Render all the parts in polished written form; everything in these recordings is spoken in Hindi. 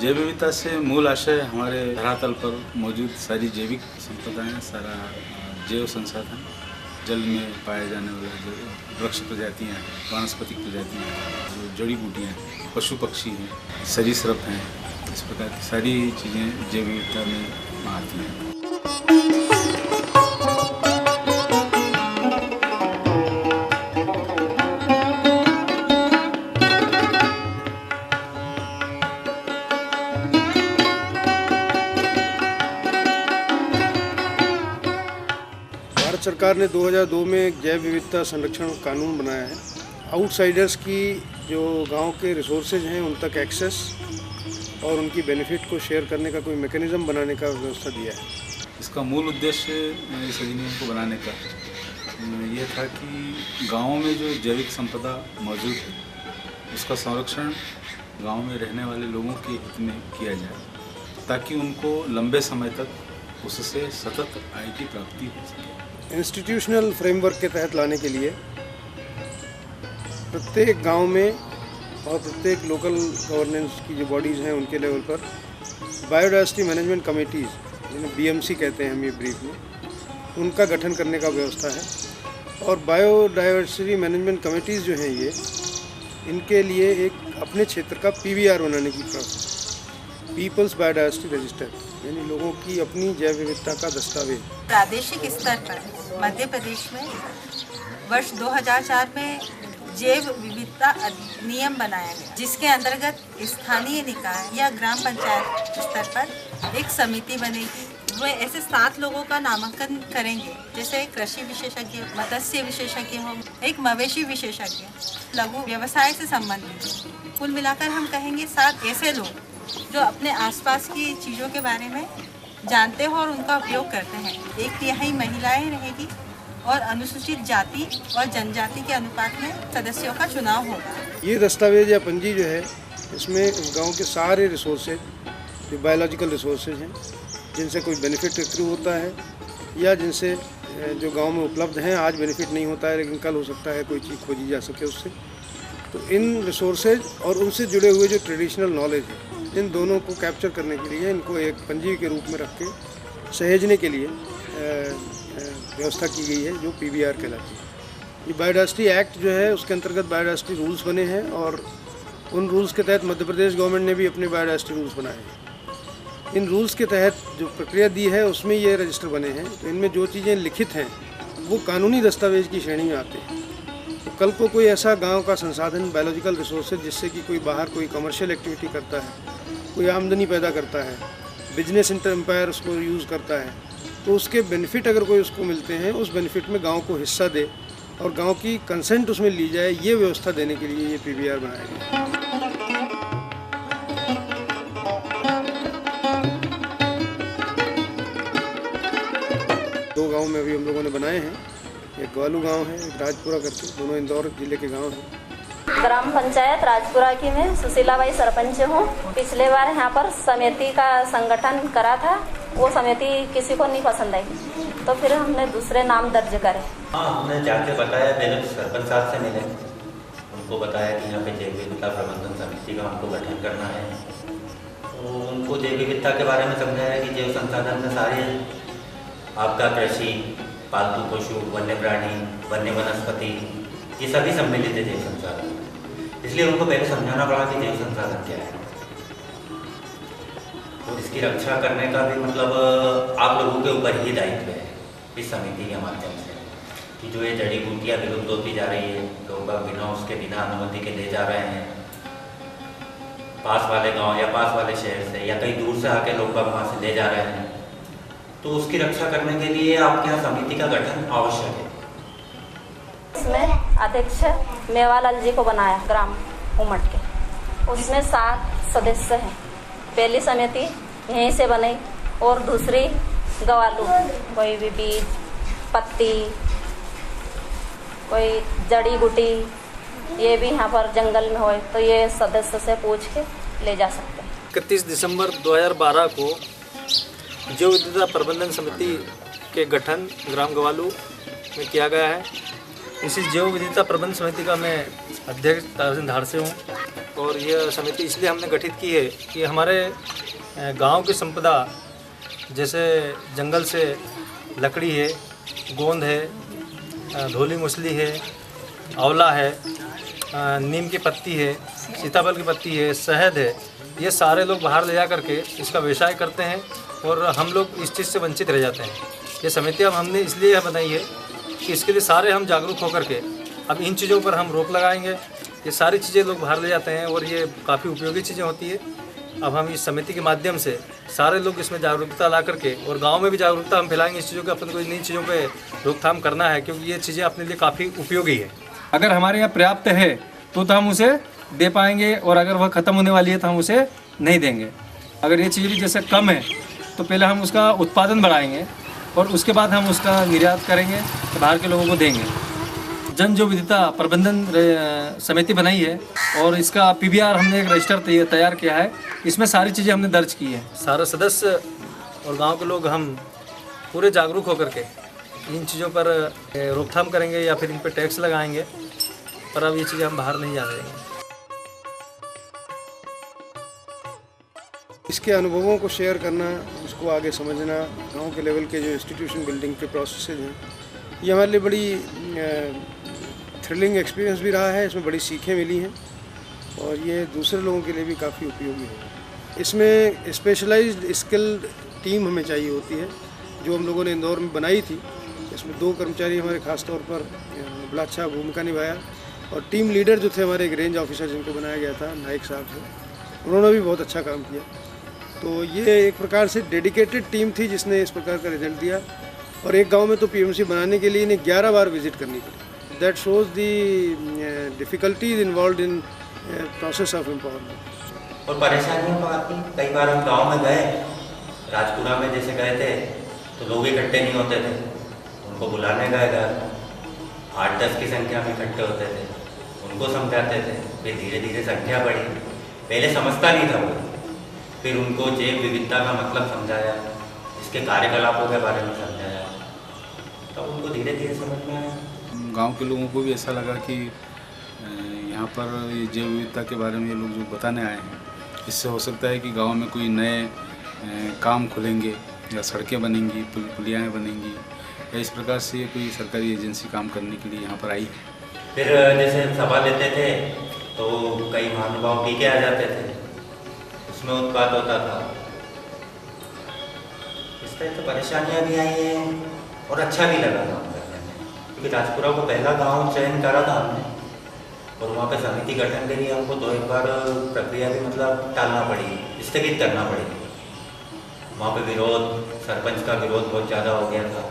जैव विविधता से मूल आशय हमारे धरातल पर मौजूद सारी जैविक संपदाएं, सारा जैव संसाधन, जल में पाए जाने वाले जो वृक्ष प्रजातियाँ हैं, वनस्पतिक प्रजातियाँ हैं, जो जड़ी बूटियाँ हैं, पशु पक्षी हैं, सरीसृप हैं, इस प्रकार की सारी चीज़ें जैव विविधता में आती हैं। सरकार ने 2002 में एक जैव विविधता संरक्षण कानून बनाया है। आउटसाइडर्स की जो गांव के रिसोर्सेज हैं उन तक एक्सेस और उनकी बेनिफिट को शेयर करने का कोई मैकेनिज्म बनाने का व्यवस्था दिया है। इसका मूल उद्देश्य इस अधिनियम को बनाने का ये था कि गाँव में जो जैविक संपदा मौजूद है उसका संरक्षण गाँव में रहने वाले लोगों के हित में किया जाए ताकि उनको लंबे समय तक उससे सतत आय की प्राप्ति हो सके। इंस्टीट्यूशनल फ्रेमवर्क के तहत लाने के लिए प्रत्येक गांव में और प्रत्येक लोकल गवर्नेंस की जो बॉडीज़ हैं उनके लेवल पर बायोडायवर्सिटी मैनेजमेंट कमेटीज़, जिन्हें BMC कहते हैं हम ये ब्रीफ में, उनका गठन करने का व्यवस्था है। और बायोडायवर्सिटी मैनेजमेंट कमेटीज़ जो हैं ये, इनके लिए एक अपने क्षेत्र का PBR बनाने की प्रोसेस, पीपल्स बायोडायवर्सिटी रजिस्टर, यानी लोगों की अपनी जैव विविधता का दस्तावेज। प्रादेशिक स्तर पर मध्य प्रदेश में वर्ष 2004 में जैव विविधता अधिनियम बनाया गया, जिसके अंतर्गत स्थानीय निकाय या ग्राम पंचायत स्तर पर एक समिति बनेगी। वे ऐसे 7 लोगों का नामांकन करेंगे, जैसे कृषि विशेषज्ञ, मत्स्य विशेषज्ञ हो, एक मवेशी विशेषज्ञ, लघु व्यवसाय से संबंधित। कुल मिलाकर हम कहेंगे 7 ऐसे लोग जो अपने आसपास की चीज़ों के बारे में जानते हो और उनका उपयोग करते हैं। 1/3 महिलाएं रहेगी और अनुसूचित जाति और जनजाति के अनुपात में सदस्यों का चुनाव होगा। ये दस्तावेज या पंजी जो है, इसमें उस गांव के सारे रिसोर्सेज, जो बायोलॉजिकल रिसोर्सेज हैं, जिनसे कोई बेनिफिट एक्रू होता है या जिनसे जो गांव में उपलब्ध हैं, आज बेनिफिट नहीं होता है लेकिन कल हो सकता है कोई चीज़ खोजी जा सके उससे, तो इन रिसोर्सेज और उनसे जुड़े हुए जो ट्रेडिशनल नॉलेज है, इन दोनों को कैप्चर करने के लिए इनको एक पंजी के रूप में रख के सहेजने के लिए व्यवस्था की गई है, जो PBR कहलाती है। ये बायोडायवर्सिटी एक्ट जो है उसके अंतर्गत बायोडायवर्सिटी रूल्स बने हैं और उन रूल्स के तहत मध्य प्रदेश गवर्नमेंट ने भी अपने बायोडायवर्सिटी रूल्स बनाए हैं। इन रूल्स के तहत जो प्रक्रिया दी है उसमें ये रजिस्टर बने हैं, तो इनमें जो चीज़ें लिखित हैं वो कानूनी दस्तावेज की श्रेणी में आते हैं। तो कल को कोई ऐसा गाँव का संसाधन, बायोलॉजिकल रिसोर्सेज, जिससे कि कोई बाहर कोई कमर्शियल एक्टिविटी करता है, कोई आमदनी पैदा करता है, बिजनेस एम्पायर उसको यूज़ करता है, तो उसके बेनिफिट अगर कोई उसको मिलते हैं, उस बेनिफिट में गांव को हिस्सा दे और गांव की कंसेंट उसमें ली जाए, ये व्यवस्था देने के लिए ये PBR बनाया गया। दो गांव में अभी हम लोगों ने बनाए हैं, एक ग्वालू गांव है, एक राजपुरा करके, दोनों इंदौर जिले के गांव हैं। ग्राम पंचायत राजपुरा की मैं सुशीलाबाई सरपंच हूँ। पिछले बार यहाँ पर समिति का संगठन करा था, वो समिति किसी को नहीं पसंद आई, तो फिर हमने दूसरे नाम दर्ज करे। हाँ, हमने जाके बताया, पहले सरपंच साहब से मिले, उनको बताया कि यहाँ पे जैव विविधता प्रबंधन समिति का हमको गठन करना है। तो उनको जैव विविधता के बारे में समझाया कि जैव संसाधन में सारे आपका कृषि, पालतू पशु, वन्य प्राणी, वन्य वनस्पति, ये सभी सम्मिलित है जैव संसाधन। इसलिए उनको पहले समझाना पड़ा कि जैव संसाधन क्या है, तो इसकी रक्षा करने का भी मतलब आप लोगों के ऊपर ही दायित्व है इस समिति के माध्यम से, कि जो ये जड़ी बूटियाँ विलुप्त होती जा रही है, लोग बिना उसके, बिना अनुमति के ले जा रहे हैं पास वाले गांव या पास वाले शहर से, या कहीं दूर से आके लोग वहाँ से ले जा रहे हैं, तो उसकी रक्षा करने के लिए आपके यहाँ समिति का गठन आवश्यक है। इसमें अध्यक्ष मेवालाल जी को बनाया, ग्राम उमट के। उसमें 7 सदस्य हैं। पहली समिति यहीं से बनी और दूसरी गवालू, कोई भी बीज, पत्ती, कोई जड़ी बूटी, ये भी यहाँ पर जंगल में हो तो ये सदस्य से पूछ के ले जा सकते हैं। 31 दिसंबर 2012 को जैव विविधता प्रबंधन समिति के गठन ग्राम गवालू में किया गया है। इसी जैव विविधता प्रबंधन समिति का मैं अध्यक्ष तारासिंह धार से हूँ और यह समिति इसलिए हमने गठित की है कि हमारे गांव की संपदा जैसे जंगल से लकड़ी है, गोंद है, धोली मूसली है, आंवला है, नीम की पत्ती है, सीताफल की पत्ती है, शहद है, ये सारे लोग बाहर ले जा करके इसका व्यवसाय करते हैं और हम लोग इस चीज़ से वंचित रह जाते हैं। ये समिति अब हमने इसलिए बनाई है कि इसके लिए सारे हम जागरूक होकर के अब इन चीज़ों पर हम रोक लगाएंगे। ये सारी चीज़ें लोग बाहर ले जाते हैं और ये काफ़ी उपयोगी चीज़ें होती है। अब हम इस समिति के माध्यम से सारे लोग इसमें जागरूकता ला करके और गांव में भी जागरूकता हम फैलाएंगे इस चीज़ों के, अपन को इन चीज़ों पे रोकथाम करना है क्योंकि ये चीज़ें अपने लिए काफ़ी उपयोगी है। अगर हमारे यहाँ पर्याप्त है तो हम उसे दे पाएंगे और अगर वह ख़त्म होने वाली है तो हम उसे नहीं देंगे। अगर ये चीज़ भी जैसे कम है तो पहले हम उसका उत्पादन बढ़ाएंगे और उसके बाद हम उसका निर्यात करेंगे तो बाहर के लोगों को देंगे। जन जैव विविधता प्रबंधन समिति बनाई है और इसका PBR हमने एक रजिस्टर तैयार किया है। इसमें सारी चीज़ें हमने दर्ज की है। सारे सदस्य और गांव के लोग हम पूरे जागरूक होकर के इन चीज़ों पर रोकथाम करेंगे या फिर इन पर टैक्स लगाएंगे, पर अब ये चीज़ें हम बाहर नहीं जाने देंगे। इसके अनुभवों को शेयर करना, उसको आगे समझना, गांव के लेवल के जो इंस्टीट्यूशन बिल्डिंग के प्रोसेसेज हैं, ये हमारे लिए बड़ी थ्रिलिंग एक्सपीरियंस भी रहा है। इसमें बड़ी सीखें मिली हैं और ये दूसरे लोगों के लिए भी काफ़ी उपयोगी है। इसमें स्पेशलाइज्ड स्किल टीम हमें चाहिए होती है जो हम लोगों ने इंदौर में बनाई थी। इसमें 2 कर्मचारी हमारे ख़ास तौर पर बड़ा अच्छा भूमिका निभाया और टीम लीडर जो थे हमारे एक रेंज ऑफिसर जिनको बनाया गया था, नाइक साहब थे, उन्होंने भी बहुत अच्छा काम किया। तो ये एक प्रकार से डेडिकेटेड टीम थी जिसने इस प्रकार का रिजल्ट दिया और एक गांव में तो PMC बनाने के लिए इन्हें 11 बार विजिट करनी पड़ी। That shows the difficulties involve in process of empowerment. और परेशानियों को आती, कई बार हम गांव में गए, राजपुरा में जैसे गए थे तो लोग इकट्ठे नहीं होते थे, उनको बुलाने गए घर 8-10 की संख्या में इकट्ठे होते थे, उनको समझाते थे, फिर धीरे धीरे संख्या बढ़ी, पहले समझता नहीं था वो, फिर उनको जैव विविधता का मतलब समझाया, इसके कार्यकलापों के बारे में समझाया, तब उनको धीरे धीरे समझ में आया। गांव के लोगों को भी ऐसा लगा कि यहाँ पर ये जैव विविधता के बारे में ये लोग जो बताने आए हैं, इससे हो सकता है कि गांव में कोई नए काम खुलेंगे या सड़कें बनेंगी, पुलियाँ बनेंगी, या इस प्रकार से ये कोई सरकारी एजेंसी काम करने के लिए यहाँ पर आई है। फिर जैसे सभा लेते थे तो कई महानुभाव पी के आ जाते थे, उसमें उत्पाद होता था। इस तरह से परेशानियाँ भी आई हैं और अच्छा भी लगा काम करने में, क्योंकि राजपुरा को पहला गांव चयन करा था हमने और वहाँ पे समिति गठन के लिए हमको 2-1 बार प्रक्रिया भी मतलब टालना पड़ी, स्थगित करना पड़ी। वहाँ पे विरोध, सरपंच का विरोध बहुत ज़्यादा हो गया था।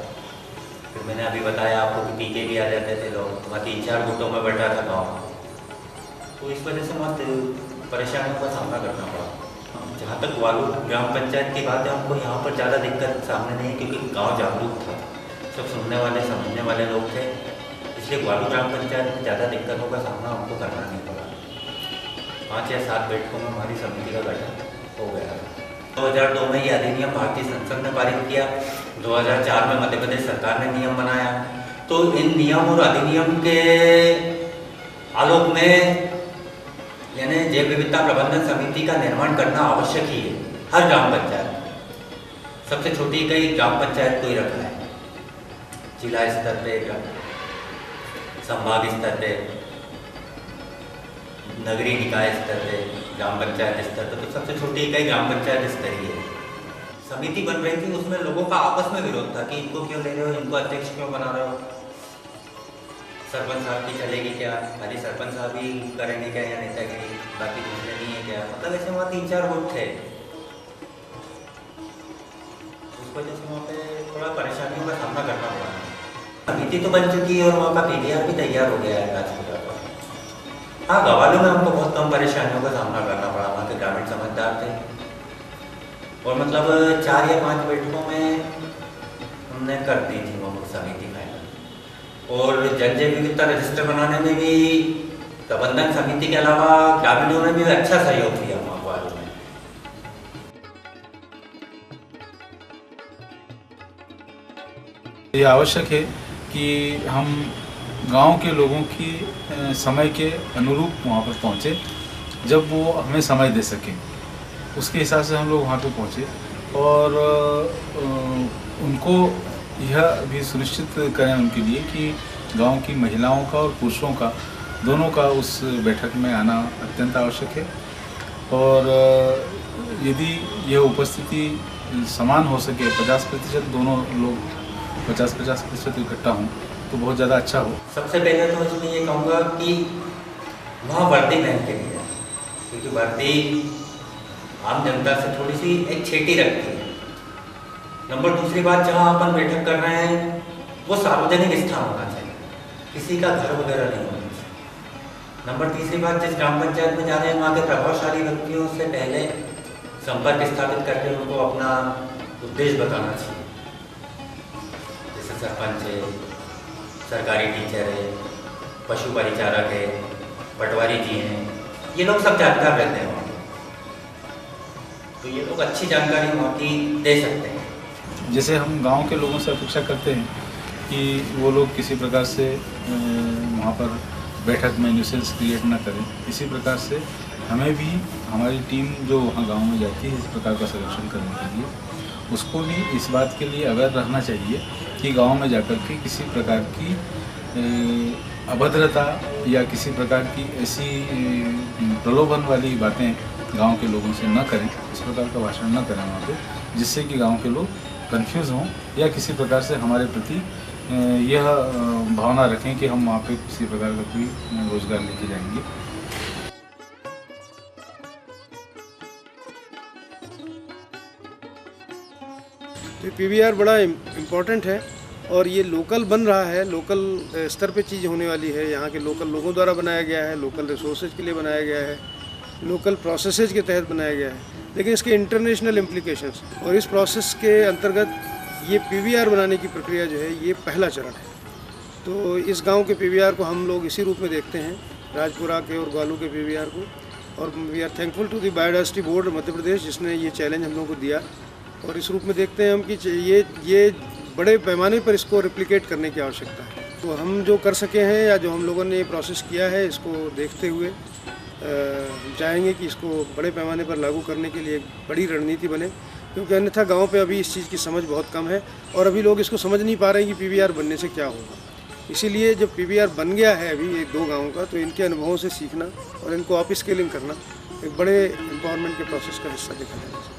फिर मैंने अभी बताया आपको कि पीके भी आ जाते थे लोग, वहाँ 3-4 गुटों में बैठा था गाँव, तो इस वजह से बहुत परेशानियों का सामना करना पड़ा। जहाँ तक ग्वालू ग्राम पंचायत की बात है, हमको यहाँ पर ज़्यादा दिक्कत सामने नहीं, क्योंकि गाँव जागरूक था, सब सुनने वाले समझने वाले लोग थे, इसलिए ग्वालू ग्राम पंचायत में ज़्यादा दिक्कतों का सामना हमको करना नहीं पड़ा। 5 या 7 बैठकों में हमारी समिति का गठन हो गया। 2002 में ये अधिनियम भारतीय संसद ने पारित किया, 2004 में मध्य प्रदेश सरकार ने नियम बनाया। तो इन नियम और अधिनियम के आलोक में यानी जैव विविधता प्रबंधन समिति का निर्माण करना आवश्यक ही है। हर ग्राम पंचायत, सबसे छोटी इकाई ग्राम पंचायत को ही रखना है, जिला स्तर पे, संभाग स्तर पे, नगरीय निकाय स्तर पे, ग्राम पंचायत स्तर पे, तो सबसे छोटी इकाई ग्राम पंचायत स्तरीय है। समिति बन रही थी, उसमें लोगों का आपस में विरोध था कि इनको क्यों ले रहे हो, इनको अध्यक्ष क्यों बना रहे हो, सरपंच साहब की चलेगी क्या, खाली सरपंच साहब ही करेंगे क्या या नेतागिरी, बाकी दूसरे नहीं है क्या, मतलब ऐसे वहाँ 3-4 गुट थे। उस वजह से वहाँ पे थोड़ा परेशानियों का सामना करना पड़ा। समिति तो बन चुकी है और वहाँ का PBR भी तैयार हो गया है राजपुरा का। हाँ, गवालों में हमको बहुत कम परेशानियों का सामना करना पड़ा। वहाँ के ग्रामीण समझदार थे और मतलब 4 या 5 बैठकों में हमने कर दी थी वो समिति फाइनल। और जन जैव विविधता रजिस्टर बनाने में भी प्रबंधन समिति के अलावा ग्रामीणों ने भी अच्छा सहयोग दिया गवालों में। ये आवश्यक है कि हम गांव के लोगों की समय के अनुरूप वहाँ पर पहुँचे, जब वो हमें समय दे सकें उसके हिसाब से हम लोग वहाँ पे पहुँचे और उनको यह भी सुनिश्चित करें उनके लिए कि गांव की महिलाओं का और पुरुषों का दोनों का उस बैठक में आना अत्यंत आवश्यक है। और यदि यह उपस्थिति समान हो सके, 50% दोनों लोग 50% इकट्ठा हों तो बहुत ज़्यादा अच्छा हो। सबसे पहले तो इसमें ये कहूँगा कि वहाँ वर्दी पहन के लिया, क्योंकि वर्दी आम जनता से थोड़ी सी एक छेटी रखती है। नंबर दूसरी बात, जहाँ अपन बैठक कर रहे हैं वो सार्वजनिक स्थान होना चाहिए, किसी का घर वगैरह नहीं होना चाहिए। नंबर तीसरी बात, जिस ग्राम पंचायत में जा रहे हैं वहाँ के प्रभावशाली व्यक्तियों से पहले संपर्क स्थापित करके उनको अपना उद्देश्य बताना चाहिए। जैसे सरपंच है, सरकारी टीचर है, पशु परिचारक है, पटवारी जी हैं, ये लोग सब जानकार रहते हैं वहाँ, तो ये लोग अच्छी जानकारी वहाँ की दे सकते हैं। जैसे हम गांव के लोगों से अपेक्षा करते हैं कि वो लोग किसी प्रकार से वहाँ पर बैठक में न्यूसेंस क्रिएट ना करें, इसी प्रकार से हमें भी हमारी टीम जो वहाँ गांव में जाती है इस प्रकार का सर्वेक्षण करने के लिए, उसको भी इस बात के लिए अवेयर रहना चाहिए कि गांव में जाकर के किसी प्रकार की अभद्रता या किसी प्रकार की ऐसी प्रलोभन वाली बातें गांव के लोगों से न करें, इस प्रकार का भाषण न करें वहाँ पे, जिससे कि गांव के लोग कंफ्यूज हों या किसी प्रकार से हमारे प्रति यह भावना रखें कि हम वहाँ पे किसी प्रकार का कोई रोजगार लेके जाएंगे। तो पीवीआर बड़ा इम्पोर्टेंट है और ये लोकल बन रहा है, लोकल स्तर पे चीज़ होने वाली है। यहाँ के लोकल लोगों द्वारा बनाया गया है, लोकल रिसोर्सेज के लिए बनाया गया है, लोकल प्रोसेसेज के तहत बनाया गया है, लेकिन इसके इंटरनेशनल इम्प्लीकेशंस और इस प्रोसेस के अंतर्गत ये पीवीआर बनाने की प्रक्रिया जो है ये पहला चरण है। तो इस गांव के पीवीआर को हम लोग इसी रूप में देखते हैं, राजपुरा के और ग्वालू के पीवीआर को, और we are thankful to the biodiversity board Madhya Pradesh जिसने ये चैलेंज हम लोगों को दिया, और इस रूप में देखते हैं हम कि ये बड़े पैमाने पर इसको रिप्लिकेट करने की आवश्यकता है। तो हम जो कर सके हैं या जो हम लोगों ने ये प्रोसेस किया है, इसको देखते हुए चाहेंगे कि इसको बड़े पैमाने पर लागू करने के लिए एक बड़ी रणनीति बने, क्योंकि अन्यथा गांव पे अभी इस चीज़ की समझ बहुत कम है और अभी लोग इसको समझ नहीं पा रहे हैं कि पीवीआर बनने से क्या होगा। इसीलिए जब पीवीआर बन गया है अभी एक 2 गाँव का, तो इनके अनुभवों से सीखना और इनको अप स्केलिंग करना एक बड़े एम्पावरमेंट के प्रोसेस का हिस्सा देखा जाए।